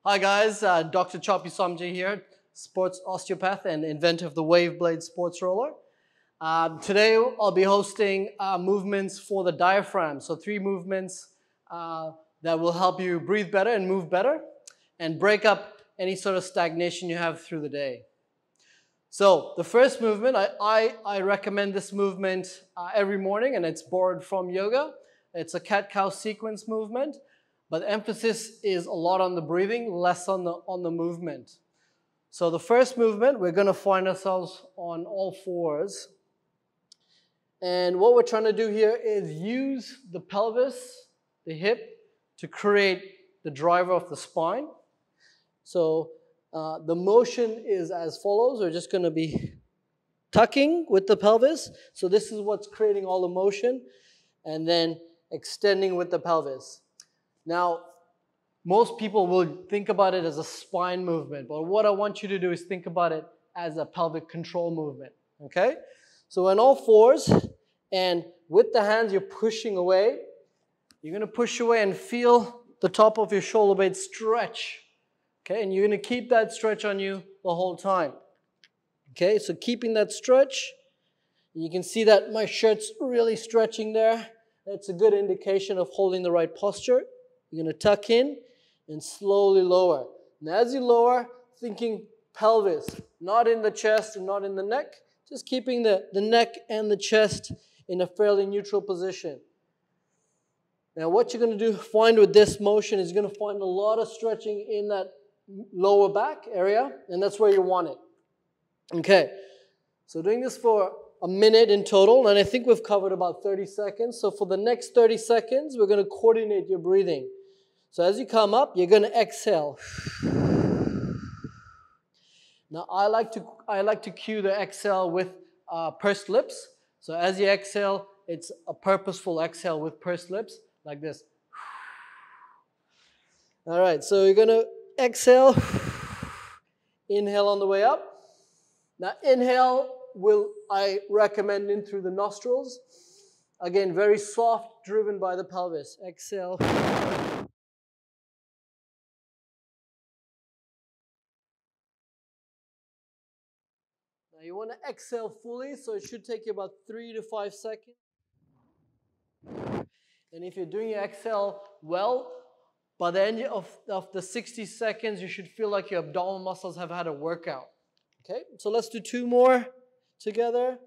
Hi guys, Dr. Choppy Somjay here, sports osteopath and inventor of the Wave Blade sports roller. Today I'll be hosting movements for the diaphragm. So 3 movements that will help you breathe better and move better and break up any sort of stagnation you have through the day. So the first movement, I recommend this movement every morning, and it's borrowed from yoga. It's a cat-cow sequence movement. But the emphasis is a lot on the breathing, less on the movement. So the first movement, we're going to find ourselves on all fours. And what we're trying to do here is use the pelvis, the hip, to create the driver of the spine. So the motion is as follows. We're just going to be tucking with the pelvis. So this is what's creating all the motion. And then extending with the pelvis. Now, most people will think about it as a spine movement, but what I want you to do is think about it as a pelvic control movement, okay? So on all fours, and with the hands you're pushing away. You're going to push away and feel the top of your shoulder blade stretch, okay? And you're going to keep that stretch on you the whole time, okay? So keeping that stretch, you can see that my shirt's really stretching there. That's a good indication of holding the right posture. You're going to tuck in and slowly lower. And as you lower, thinking pelvis, not in the chest and not in the neck, just keeping the neck and the chest in a fairly neutral position. Now what you're going to find with this motion is you're going to find a lot of stretching in that lower back area, and that's where you want it. Okay, so doing this for a minute in total, and I think we've covered about 30 seconds. So for the next 30 seconds, we're going to coordinate your breathing. So as you come up, you're going to exhale. Now I like to cue the exhale with pursed lips. So as you exhale, it's a purposeful exhale with pursed lips, like this. All right, so you're going to exhale, inhale on the way up. Now inhale I recommend in through the nostrils. Again, very soft, driven by the pelvis. Exhale. Now you want to exhale fully, so it should take you about 3 to 5 seconds. And if you're doing your exhale well, by the end of the 60 seconds, you should feel like your abdominal muscles have had a workout. Okay, so let's do 2 more together.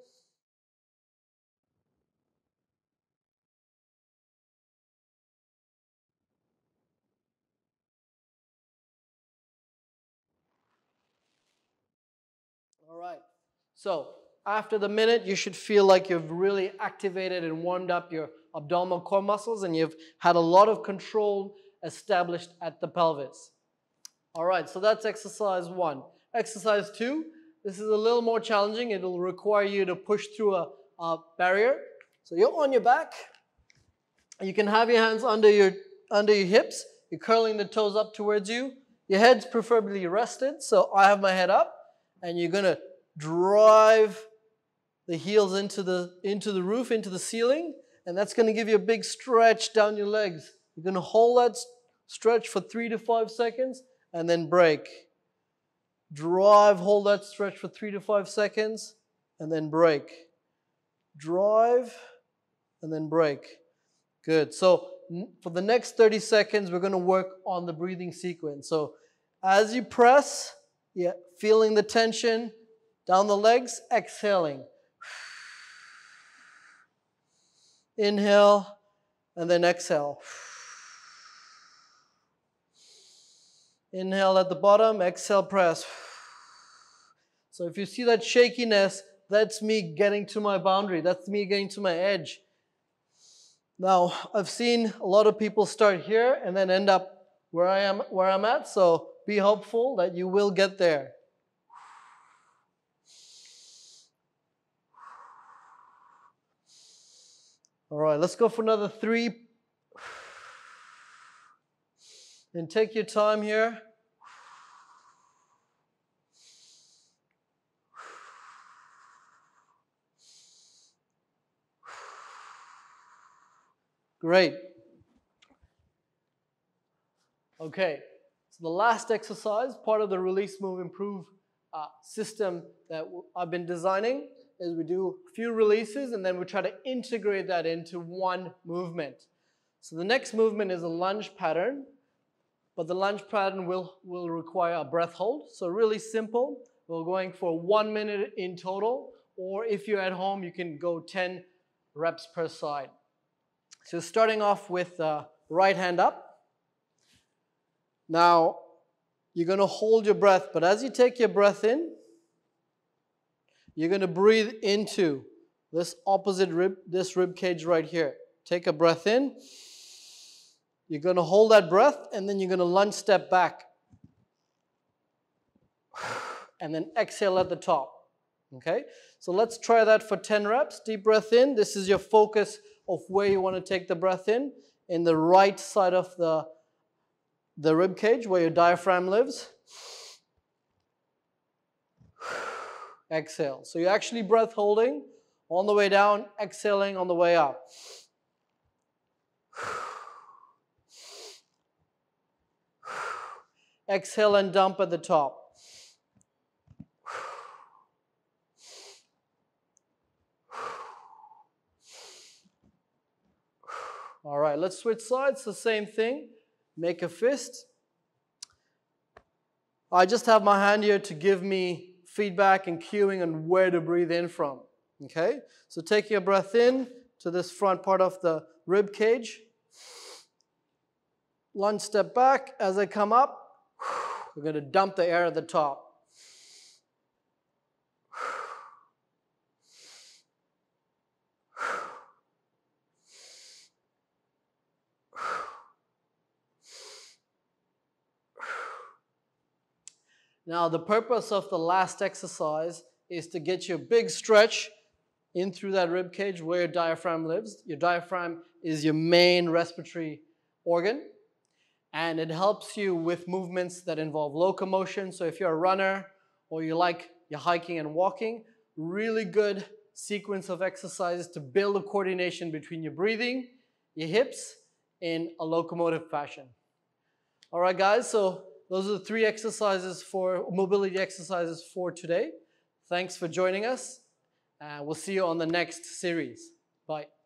All right, so after the minute, you should feel like you've really activated and warmed up your abdominal core muscles, and you've had a lot of control established at the pelvis. All right, so that's exercise 1. Exercise 2, this is a little more challenging. It'll require you to push through a barrier. So you're on your back. You can have your hands under your hips. You're curling the toes up towards you. Your head's preferably rested, so I have my head up. And you're going to drive the heels into the roof, into the ceiling, and that's going to give you a big stretch down your legs. You're going to hold that stretch for 3 to 5 seconds and then break. Drive, hold that stretch for 3 to 5 seconds and then break. Drive and then break. Good. So for the next 30 seconds, we're going to work on the breathing sequence. So as you press, feeling the tension down the legs, exhaling. Inhale, and then exhale. Inhale at the bottom, exhale, press. So if you see that shakiness, that's me getting to my boundary. That's me getting to my edge. Now, I've seen a lot of people start here and then end up where I'm at, so be hopeful that you will get there. All right, let's go for another 3. And take your time here. Great. Okay, So the last exercise, part of the release, move, improve system that I've been designing, is we do a few releases and then we try to integrate that into one movement. So the next movement is a lunge pattern, but the lunge pattern will require a breath hold. So really simple. We're going for 1 minute in total, or if you're at home, you can go 10 reps per side. So starting off with right hand up. Now, you're going to hold your breath, but as you take your breath in, you're going to breathe into this opposite rib, this rib cage right here. Take a breath in. You're going to hold that breath, and then you're going to lunge step back. And then exhale at the top. Okay? So let's try that for 10 reps. Deep breath in. This is your focus of where you want to take the breath in the right side of the rib cage where your diaphragm lives. Exhale. So you're actually breath holding on the way down, exhaling on the way up. Exhale and dump at the top. All right, let's switch sides. The same thing. Make a fist. I just have my hand here to give me feedback and cueing on where to breathe in from. Okay? So take your breath in to this front part of the rib cage. Lunge step back. As I come up, we're going to dump the air at the top. Now, the purpose of the last exercise is to get you a big stretch in through that rib cage where your diaphragm lives. Your diaphragm is your main respiratory organ, and it helps you with movements that involve locomotion. So if you're a runner or you're hiking and walking, really good sequence of exercises to build a coordination between your breathing, your hips, in a locomotive fashion. All right, guys, so those are the 3 exercises for mobility exercises for today. Thanks for joining us. We'll see you on the next series. Bye.